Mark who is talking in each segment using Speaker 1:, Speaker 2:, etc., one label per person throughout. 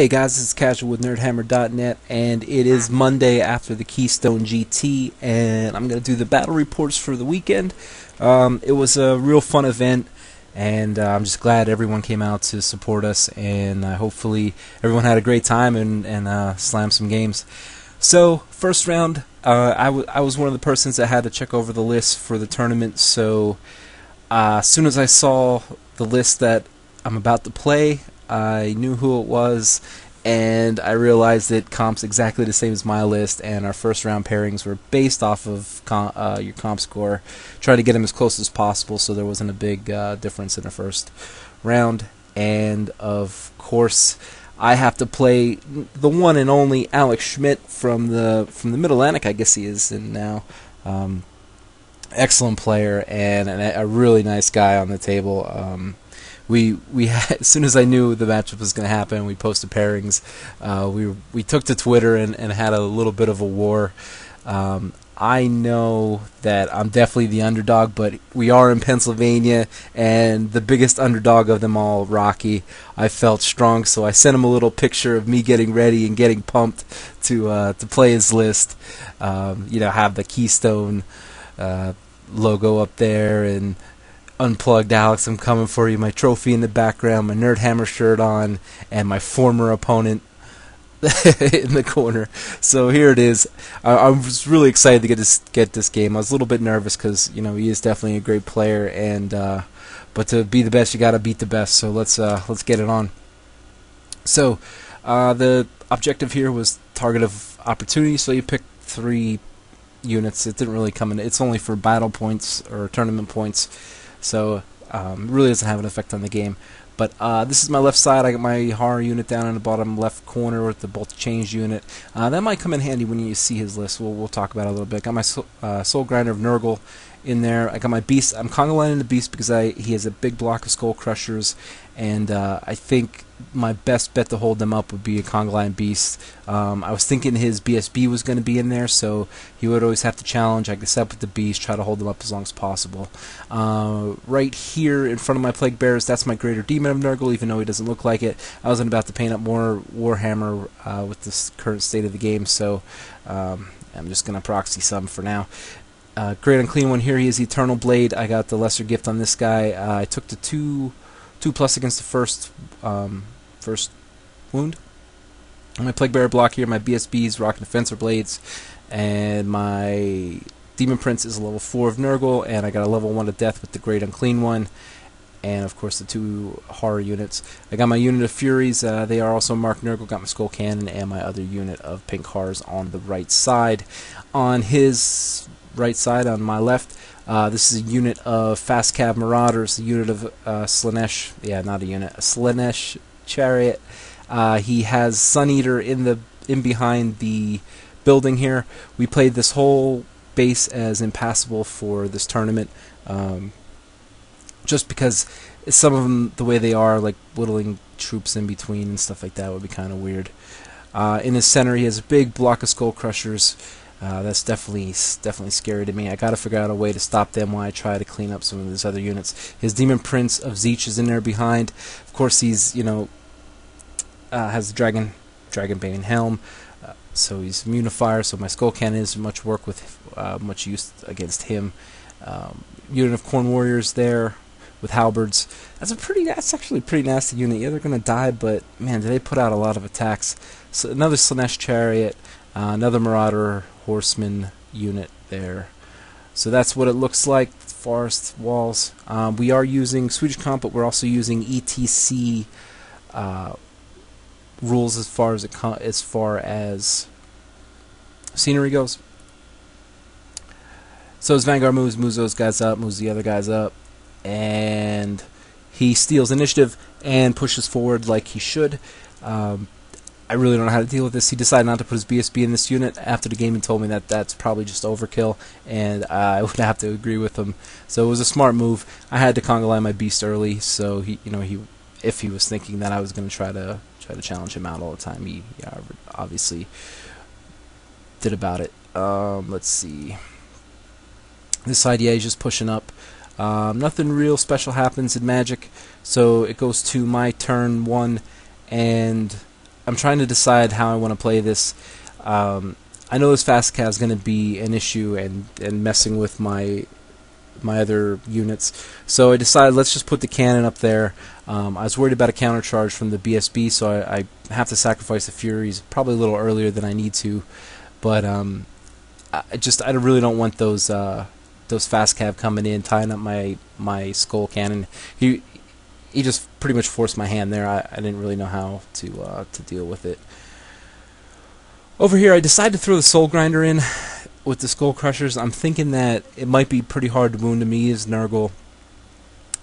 Speaker 1: Hey guys, this is Casual with NerdHammer.net, and it is Monday after the Keystone GT, and I'm going to do the battle reports for the weekend. It was a real fun event, and I'm just glad everyone came out to support us, and hopefully everyone had a great time and slammed some games. So, first round, I was one of the persons that had to check over the list for the tournament, so as soon as I saw the list that I'm about to play, I knew who it was, and I realized that comp's exactly the same as my list, and our first round pairings were based off of your comp score. Try to get them as close as possible so there wasn't a big difference in the first round. And of course, I have to play the one and only Alex Schmidt from the Mid-Atlantic, I guess he is in now. Excellent player and a really nice guy on the table. We had, as soon as I knew the matchup was going to happen, we posted pairings. We took to Twitter and had a little bit of a war. I know that I'm definitely the underdog, but we are in Pennsylvania, and the biggest underdog of them all, Rocky, I felt strong, so I sent him a little picture of me getting ready and getting pumped to play his list. Have the Keystone logo up there and Unplugged Alex, I'm coming for you, my trophy in the background, my Nerd Hammer shirt on, and my former opponent in the corner. So here it is. I was really excited to get this game. I was a little bit nervous because he is definitely a great player, and but to be the best, you got to beat the best. So let's get it on. So the objective here was target of opportunity. So you pick 3 units. It didn't really come in. It's only for battle points or tournament points. So it really doesn't have an effect on the game. But this is my left side. I got my horror unit down in the bottom left corner with the bolt change unit. That might come in handy when you see his list. We'll talk about it a little bit. Got my Soul Grinder of Nurgle in there. I got my Beast. I'm Conga lining the Beast because he has a big block of Skull Crushers, and I think my best bet to hold them up would be a Conga line Beast. I was thinking his BSB was going to be in there, so he would always have to challenge. I could set up with the Beast, try to hold them up as long as possible. Right here in front of my Plague Bearers, that's my Greater Demon of Nurgle, even though he doesn't look like it. I wasn't about to paint up more Warhammer with this current state of the game, so I'm just going to proxy some for now. Great Unclean one here, he is the Eternal Blade. I got the Lesser Gift on this guy. I took the 2+ against the first wound. My Plague Bearer block here, my BSBs, Rock and Defensor Blades, and my Demon Prince is a level 4 of Nurgle, and I got a level 1 of Death with the Great Unclean one, and of course the 2 horror units. I got my unit of Furies, they are also marked Nurgle, got my Skull Cannon, and my other unit of Pink Horrors on the right side. On his right side, on my left, this is a unit of Fast Cav Marauders, a unit of Slaanesh, not a unit, a Slaanesh Chariot. He has Sun Eater in behind the building here. We played this whole base as impassable for this tournament, just because some of them, the way they are, like whittling troops in between and stuff like that, would be kind of weird. In his center, he has a big block of Skull Crushers. That's definitely scary to me. I gotta figure out a way to stop them while I try to clean up some of his other units. His Demon Prince of Zeech is in there behind. Of course, he's has the Dragonbane Helm, so he's immune to fire. So my Skull Cannon is much use against him. Unit of Corn Warriors there with halberds. That's actually a pretty nasty unit. Yeah, they're gonna die, but man, do they put out a lot of attacks. So another Slaanesh Chariot, another Marauder Horseman unit there. So that's what it looks like. Forest walls. We are using Swedish comp, but we're also using ETC rules as far as scenery goes. So his Vanguard moves those guys up, moves the other guys up, and he steals initiative and pushes forward like he should. I really don't know how to deal with this. He decided not to put his BSB in this unit. After the game, he told me that that's probably just overkill, and I would have to agree with him. So it was a smart move. I had to Conga line my Beast early, so if he was thinking that I was going to try to challenge him out all the time, he obviously did about it. Let's see. This side, he's just pushing up. Nothing real special happens in Magic, so it goes to my turn 1, and I'm trying to decide how I want to play this. I know this fast cav is going to be an issue and messing with my other units, so I decided let's just put the cannon up there. I was worried about a counter charge from the BSB, so I have to sacrifice the Furies probably a little earlier than I need to, but I really don't want those fast cav coming in tying up my skull cannon. He just pretty much forced my hand there. I didn't really know how to deal with it. Over here, I decided to throw the Soul Grinder in with the Skull Crushers. I'm thinking that it might be pretty hard to wound to me as Nurgle,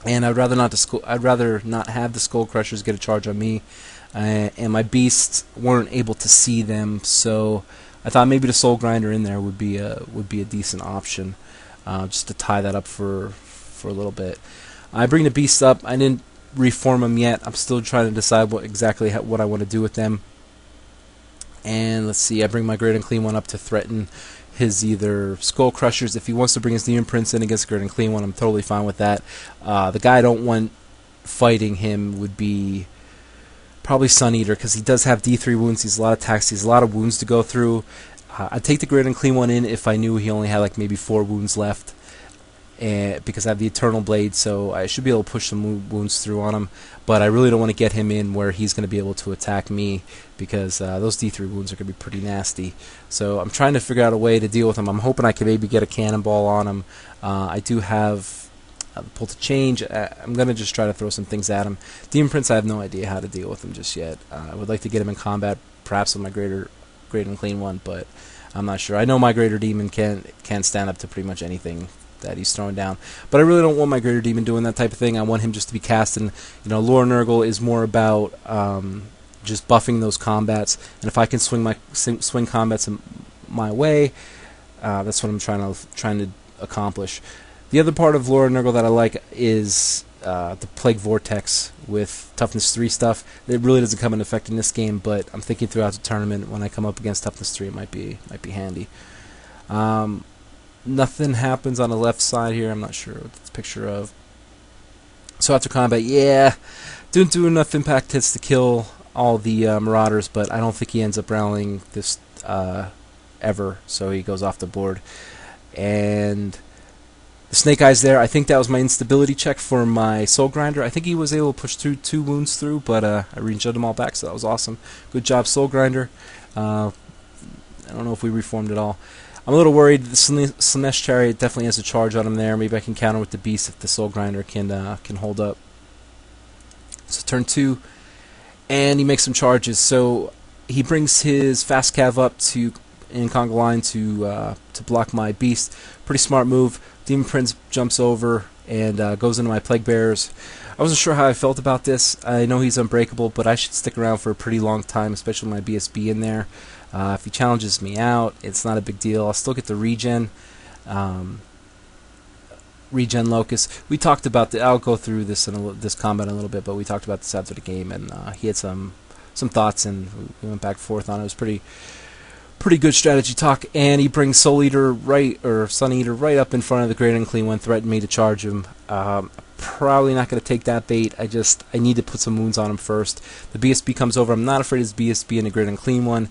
Speaker 1: and I'd rather not have the Skull Crushers get a charge on me, and my beasts weren't able to see them, so I thought maybe the Soul Grinder in there would be a decent option, just to tie that up for a little bit. I bring the beasts up. I didn't reform them yet. I'm still trying to decide what I want to do with them. And let's see, I bring my Great Unclean One up to threaten his either Skull Crushers. If he wants to bring his Demon Prince in against Great Unclean One, I'm totally fine with that. The guy I don't want fighting him would be probably Sun Eater, because he does have D3 wounds. He's a lot of attacks. He's a lot of wounds to go through. I'd take the Great Unclean One in if I knew he only had like maybe 4 wounds left, because I have the Eternal Blade, so I should be able to push some wounds through on him. But I really don't want to get him in where he's going to be able to attack me, because those D3 wounds are going to be pretty nasty. So I'm trying to figure out a way to deal with him. I'm hoping I can maybe get a cannonball on him. I do have the pull to change. I'm going to just try to throw some things at him. Demon Prince, I have no idea how to deal with him just yet. I would like to get him in combat, perhaps with my Great Unclean One, but I'm not sure. I know my Greater Demon can stand up to pretty much anything that he's throwing down, but I really don't want my Greater Demon doing that type of thing. I want him just to be casting. Lore Nurgle is more about just buffing those combats, and if I can swing combats in my way, that's what I'm trying to accomplish. The other part of Lore Nurgle that I like is the Plague Vortex with Toughness 3 stuff. It really doesn't come into effect in this game, but I'm thinking throughout the tournament when I come up against Toughness 3, it might be handy. Nothing happens on the left side here. I'm not sure what it's a picture of. So after combat, yeah, didn't do enough impact hits to kill all the Marauders, but I don't think he ends up rallying this ever, so he goes off the board. And the Snake Eyes there, I think that was my instability check for my Soul Grinder. I think he was able to push through 2 wounds through, but I rejugged them all back, so that was awesome. Good job, Soul Grinder. I don't know if we reformed at all. I'm a little worried. The Slanesh Chariot definitely has a charge on him there. Maybe I can counter with the Beast if the Soul Grinder can hold up. So turn 2, and he makes some charges. So he brings his fast cav up in conga line to block my Beast. Pretty smart move. Demon Prince jumps over and goes into my Plague Bearers. I wasn't sure how I felt about this. I know he's unbreakable, but I should stick around for a pretty long time, especially with my BSB in there. If he challenges me out, it's not a big deal. I'll still get the regen Locust. We talked about I'll go through this in this combat in a little bit, but we talked about this after the game, and he had some thoughts, and we went back and forth on it. It was pretty good strategy talk. And he brings Sun Eater right up in front of the Great Unclean One, threatened me to charge him. Probably not going to take that bait. I need to put some wounds on him first. The BSB comes over. I'm not afraid of his BSB and the Great Unclean One,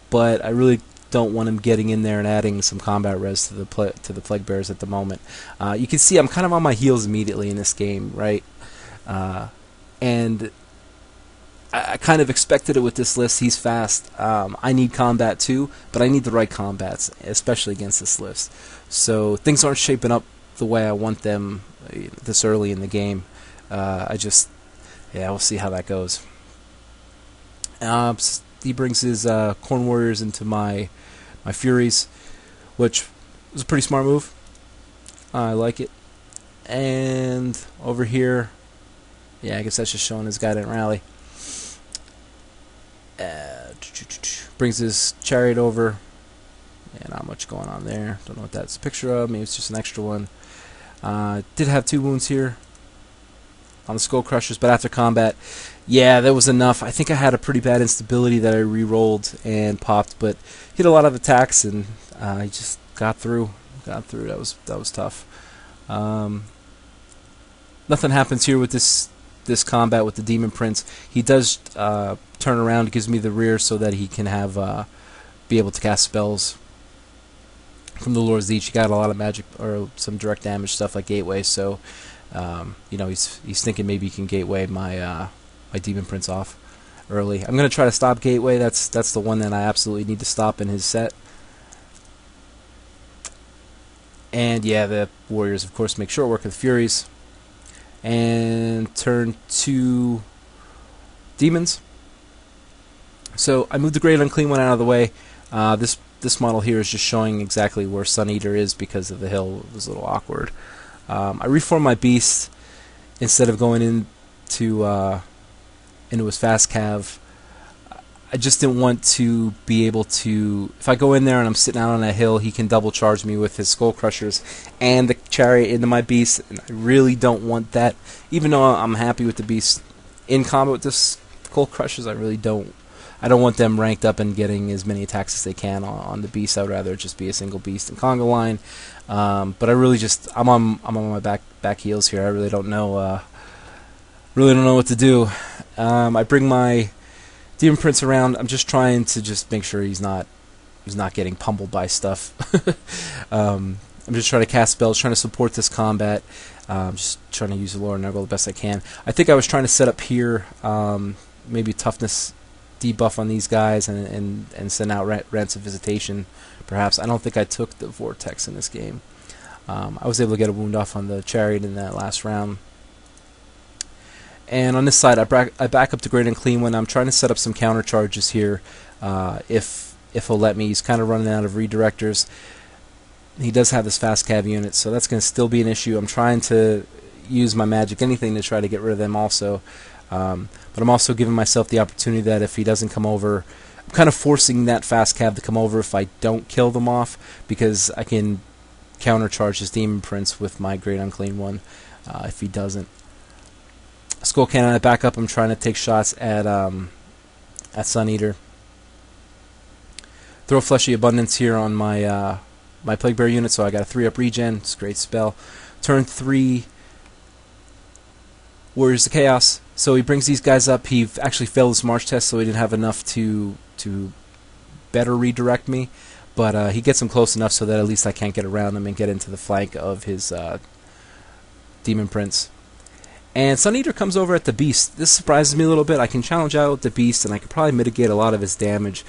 Speaker 1: but I really don't want him getting in there and adding some combat res to the Plague Bearers at the moment. You can see I'm kind of on my heels immediately in this game, right? And I kind of expected it with this list. He's fast. I need combat too, but I need the right combats, especially against this list. So things aren't shaping up the way I want them this early in the game. We'll see how that goes. He brings his Corn Warriors into my Furies, which was a pretty smart move. I like it. And over here, I guess that's just showing this guy didn't rally. Brings his Chariot over. Not much going on there. Don't know what that's a picture of. Maybe it's just an extra one. Did have 2 wounds here on the Skull Crushers, but after combat, that was enough. I think I had a pretty bad instability that I re-rolled and popped, but hit a lot of attacks, and I just got through. That was tough. Nothing happens here with this this combat with the Demon Prince. He does turn around, gives me the rear so that he can have be able to cast spells from the Lord's Leech. He got a lot of magic or some direct damage stuff like Gateway, so you know, he's thinking maybe he can Gateway my my Demon Prince off early. I'm gonna try to stop Gateway. That's the one that I absolutely need to stop in his set. And yeah, the Warriors, of course, make short work of the Furies. And turn 2 Demons. So I moved the Great Unclean One out of the way. This model here is just showing exactly where Sun Eater is because of the hill. It was a little awkward. I reformed my Beast instead of going into his fast cav. I just didn't want to be able to, if I go in there and I'm sitting out on a hill, he can double charge me with his Skull Crushers and the Chariot into my Beast, and I really don't want that. Even though I'm happy with the Beast in combat with the Skull Crushers, I don't want them ranked up and getting as many attacks as they can on the Beast. I would rather just be a single Beast in conga line. But I really just, I'm on my back heels here. I really don't know what to do. I bring my Demon Prince around. I'm just trying to just make sure he's not getting pummeled by stuff. I'm just trying to cast spells, trying to support this combat. Just trying to use the Lore Nurgle the best I can. I think I was trying to set up here maybe toughness debuff on these guys and send out Rants of Visitation, perhaps. I don't think I took the Vortex in this game. I was able to get a wound off on the Chariot in that last round. And on this side, I back up the Great Unclean One. I'm trying to set up some counter charges here, if he'll let me. He's kind of running out of redirectors. He does have this fast cav unit, so that's going to still be an issue. I'm trying to use my magic, anything to try to get rid of them also. But I'm also giving myself the opportunity that if he doesn't come over, I'm kind of forcing that fast cav to come over if I don't kill them off, because I can countercharge his Demon Prince with my Great Unclean One if he doesn't. Skull Cannon, I back up. I'm trying to take shots at Sun Eater. Throw Fleshy Abundance here on my my Plague Bear unit, so I got a 3-up regen. It's a great spell. Turn 3 Warriors of Chaos. So he brings these guys up. He actually failed his March test, so he didn't have enough to better redirect me. But he gets him close enough so that at least I can't get around him and get into the flank of his Demon Prince. And Sun Eater comes over at the Beast. This surprises me a little bit. I can challenge out with the Beast, and I could probably mitigate a lot of his damage.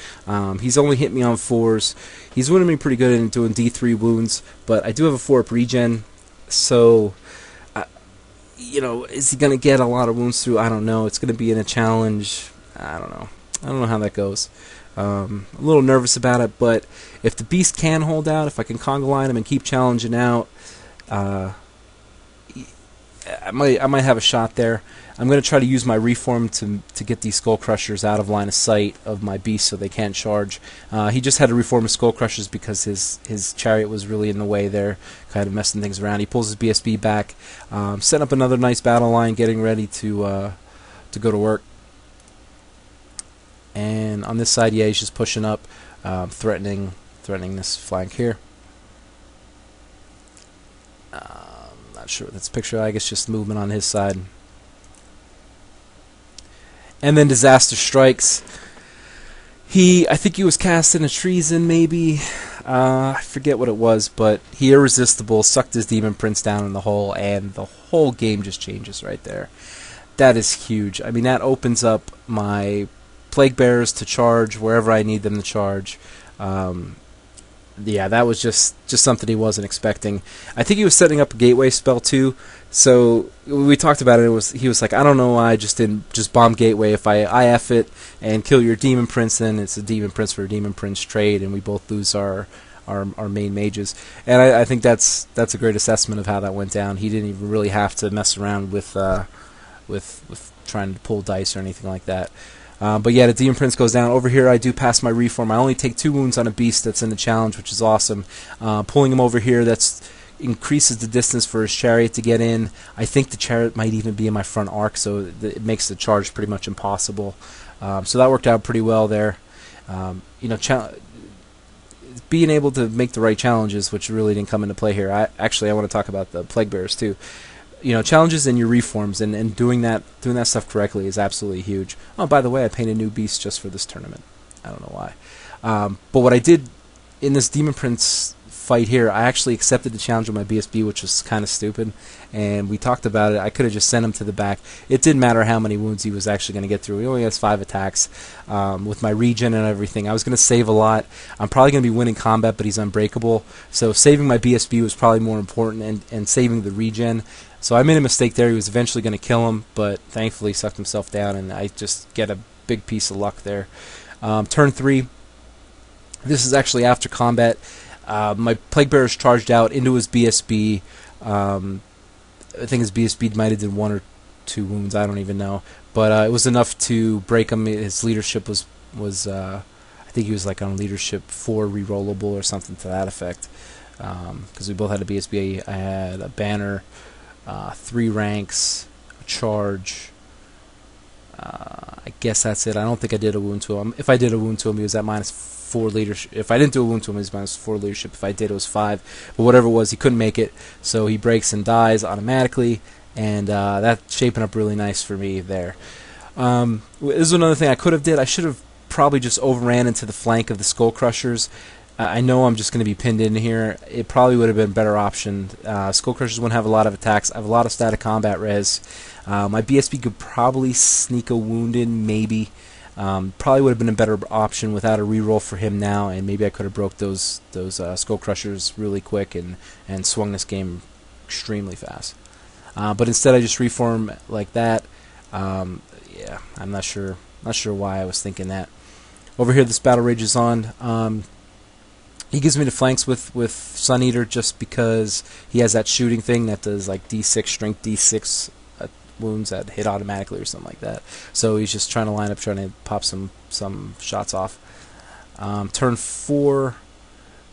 Speaker 1: He's only hit me on 4s. He's winning me pretty good in doing D3 wounds, but I do have a 4-up regen, so you know, is he going to get a lot of wounds through? I don't know. It's going to be in a challenge. I don't know. I don't know how that goes. I'm a little nervous about it, but if the Beast can hold out, if I can conga line him and keep challenging out, I might have a shot there. I'm going to try to use my reform to get these Skull Crushers out of line of sight of my Beast so they can't charge. He just had to reform his Skull Crushers because his Chariot was really in the way there, kind of messing things around. He pulls his BSB back, setting up another nice battle line, getting ready to go to work. And on this side, yeah, he's just pushing up, threatening this flank here. Not sure what that's picture. I guess just movement on his side. And then Disaster strikes. I think he was casting a treason, maybe. I forget what it was, but he irresistible sucked his Demon Prince down in the hole, and the whole game just changes right there. That is huge. I mean, that opens up my Plague Bearers to charge wherever I need them to charge. Yeah, that was just something he wasn't expecting. I think he was setting up a Gateway spell too. So we talked about it. He was like, I don't know why I didn't bomb Gateway. If I IF it and kill your Demon Prince, then it's a Demon Prince for a Demon Prince trade, and we both lose our main mages. And I think that's a great assessment of how that went down. He didn't even really have to mess around with trying to pull dice or anything like that. But yeah, the Demon Prince goes down. Over here, I do pass my reform. I only take 2 wounds on a Beast that's in the challenge, which is awesome. Pulling him over here, that's increases the distance for his Chariot to get in. I think the Chariot might even be in my front arc, so it makes the charge pretty much impossible. So that worked out pretty well there. You know, being able to make the right challenges, which really didn't come into play here. I want to talk about the Plague Bearers too. challenges in your reforms, and doing that stuff correctly is absolutely huge. Oh, by the way, I painted new beasts just for this tournament. I don't know why. But what I did in this Demon Prince fight here, I actually accepted the challenge with my BSB, which was kind of stupid, and we talked about it. I could have just sent him to the back. It didn't matter how many wounds he was actually going to get through. He only has 5 attacks. With my regen and everything, I was going to save a lot. I'm probably going to be winning combat, but he's unbreakable, so saving my BSB was probably more important, and saving the regen. So I made a mistake there. He was eventually going to kill him, but thankfully he sucked himself down, and I just get a big piece of luck there. Turn 3. This is actually after combat. My Plague Bearer's charged out into his BSB. I think his BSB might have did 1 or 2 wounds. I don't even know, but it was enough to break him. His leadership was I think he was like on leadership 4 rerollable or something to that effect. Because we both had a BSB. I had a banner, 3 ranks, a charge. I guess that's it. I don't think I did a wound to him. If I did a wound to him, he was at -4 leadership. If I didn't do a wound to him, he was -4 leadership. If I did, it was 5. But whatever it was, he couldn't make it, so he breaks and dies automatically, and that's shaping up really nice for me there. This is another thing I could have did. I should have probably just overran into the flank of the Skull Crushers. I know I'm just going to be pinned in here. It probably would have been a better option. Skull Crushers wouldn't have a lot of attacks. I have a lot of static combat res. My BSB could probably sneak a wound in, maybe. Probably would have been a better option without a reroll for him now, and maybe I could have broke those Skull Crushers really quick and swung this game extremely fast. But instead, I just reform like that. Yeah, I'm not sure why I was thinking that. Over here, this battle rages on. He gives me the flanks with Sun Eater just because he has that shooting thing that does like D6 strength, D6 wounds that hit automatically or something like that. So he's just trying to line up, trying to pop some shots off. Turn 4,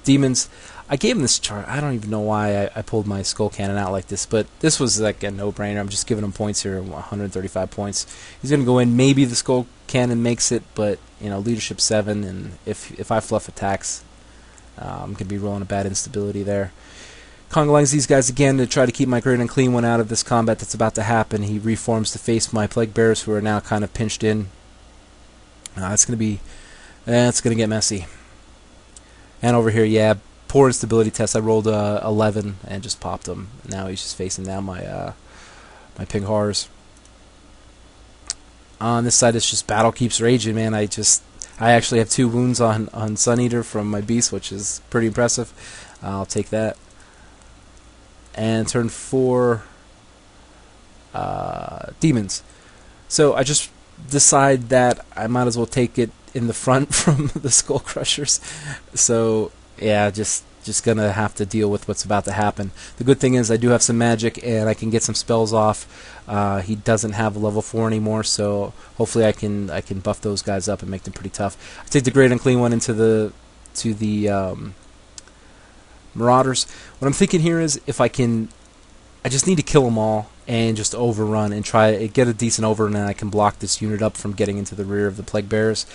Speaker 1: Demons. I gave him this chart. I don't even know why I pulled my Skull Cannon out like this, but this was like a no-brainer. I'm just giving him points here, 135 points. He's going to go in. Maybe the Skull Cannon makes it, but leadership 7, and if I fluff attacks, I'm going to be rolling a bad instability there. Conga these guys again to try to keep my Great Unclean One out of this combat that's about to happen. He reforms to face my Plague Bearers, who are now kind of pinched in. It's going to get messy. And over here, yeah, poor instability test. I rolled 11 and just popped him. Now he's just facing down my my Pink Horrors. On this side, it's just battle keeps raging, man. I actually have 2 wounds on Sun Eater from my beast, which is pretty impressive. I'll take that. And turn 4, Demons. So I just decide that I might as well take it in the front from the Skull Crushers. So yeah, just gonna have to deal with what's about to happen. The good thing is I do have some magic and I can get some spells off. He doesn't have a level 4 anymore, so hopefully I can buff those guys up and make them pretty tough. I take the Great Unclean One into the Marauders. What I'm thinking here is I just need to kill them all and just overrun and try to get a decent overrun, and I can block this unit up from getting into the rear of the Plague Bearers.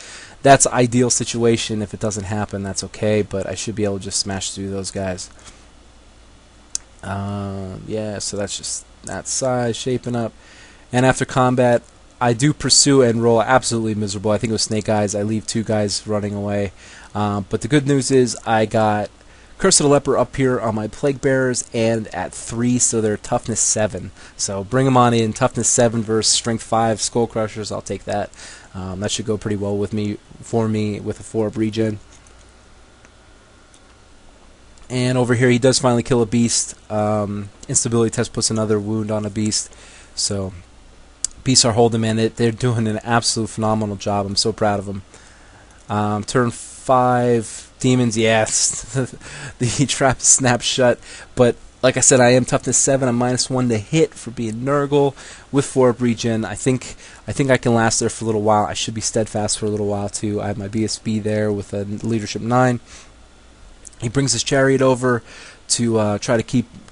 Speaker 1: That's ideal situation. If it doesn't happen, that's okay, but I should be able to just smash through those guys. Yeah, so that's just that size shaping up. And after combat, I do pursue and roll absolutely miserable. I think it was Snake Eyes. I leave 2 guys running away. But the good news is I got Curse of the Leper up here on my Plague Bearers and at 3, so they're toughness 7. So bring them on in, toughness 7 versus strength 5 Skull Crushers. I'll take that. That should go pretty well for me with a 4-up regen. And over here, he does finally kill a beast. Instability test puts another wound on a beast. So beasts are holding, man. They're doing an absolute phenomenal job. I'm so proud of them. Turn 5. Demons, yes, the trap snaps shut, but like I said, I am toughness 7. I'm -1 to hit for being Nurgle with 4-up regen. I think I can last there for a little while. I should be steadfast for a little while too. I have my BSB there with a leadership 9. He brings his chariot over to try to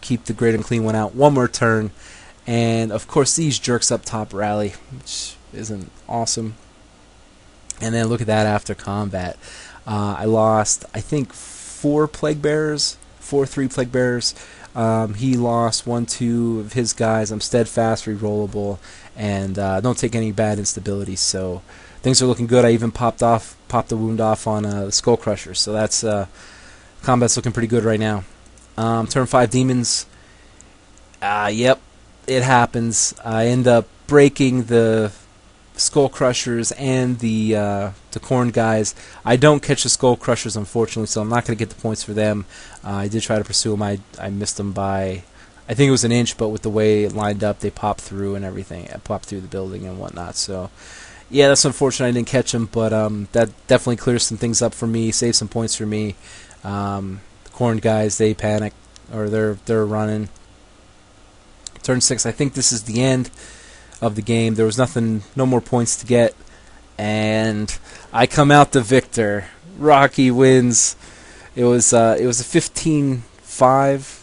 Speaker 1: keep the Great Unclean One out one more turn, and of course these jerks up top rally, which isn't awesome. And then look at that after combat. I lost, I think, 4 Plague Bearers, 3 Plague Bearers. He lost 1-2 of his guys. I'm steadfast, rerollable, and don't take any bad instability. So things are looking good. I even popped the wound off on the Skull Crusher. So that's combat's looking pretty good right now. Turn 5 Demons. Yep, it happens. I end up breaking the Skull Crushers and the Corn guys. I don't catch the Skull Crushers, unfortunately, so I'm not going to get the points for them. I did try to pursue them. I missed them by, I think it was an inch, but with the way it lined up, they popped through and everything. It popped through the building and whatnot. So, yeah, that's unfortunate I didn't catch them, but that definitely clears some things up for me, saves some points for me. The Corn guys, they panic, or they're running. Turn 6, I think this is the end of the game. There was no more points to get, and I come out the victor. Rocky wins. It was a 15-5,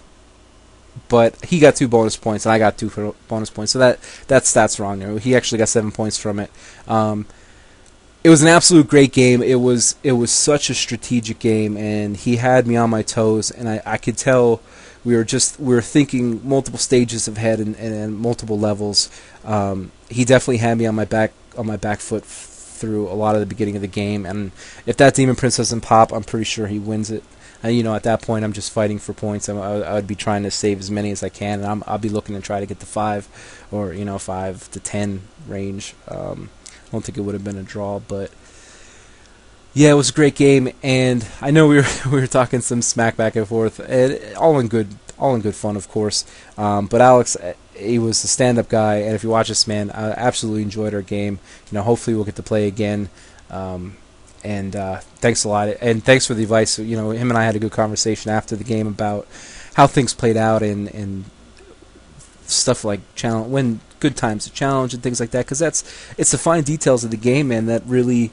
Speaker 1: but he got 2 bonus points and I got 2 bonus points. So that stat's wrong. He actually got 7 points from it. It was an absolute great game. It was such a strategic game, and he had me on my toes, and I could tell we were thinking multiple stages ahead and multiple levels. He definitely had me on my back foot through a lot of the beginning of the game, and if that Demon Prince doesn't pop, I'm pretty sure he wins it. And at that point, I'm just fighting for points. I would be trying to save as many as I can, and I'll be looking to try to get the 5 or 5 to 10 range. I don't think it would have been a draw, but yeah, it was a great game, and I know we were talking some smack back and forth, and all in good fun, of course. But Alex, he was a stand-up guy, and if you watch this, man, I absolutely enjoyed our game. Hopefully we'll get to play again. And thanks a lot, and thanks for the advice. Him and I had a good conversation after the game about how things played out and stuff like when good times to challenge and things like that, because it's the fine details of the game, man, that really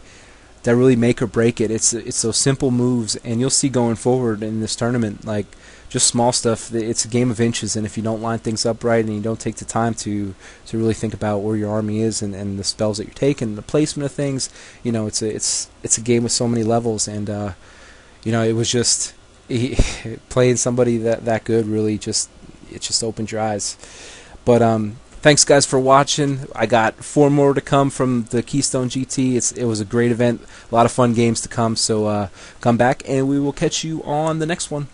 Speaker 1: make or break it. It's those simple moves, and you'll see going forward in this tournament, like just small stuff. It's a game of inches, and if you don't line things up right and you don't take the time to really think about where your army is and the spells that you're taking, the placement of things, it's a game with so many levels, and it was just playing somebody that good really just opened your eyes. But thanks, guys, for watching. I got 4 more to come from the Keystone GT. It was a great event, a lot of fun games to come. So come back, and we will catch you on the next one.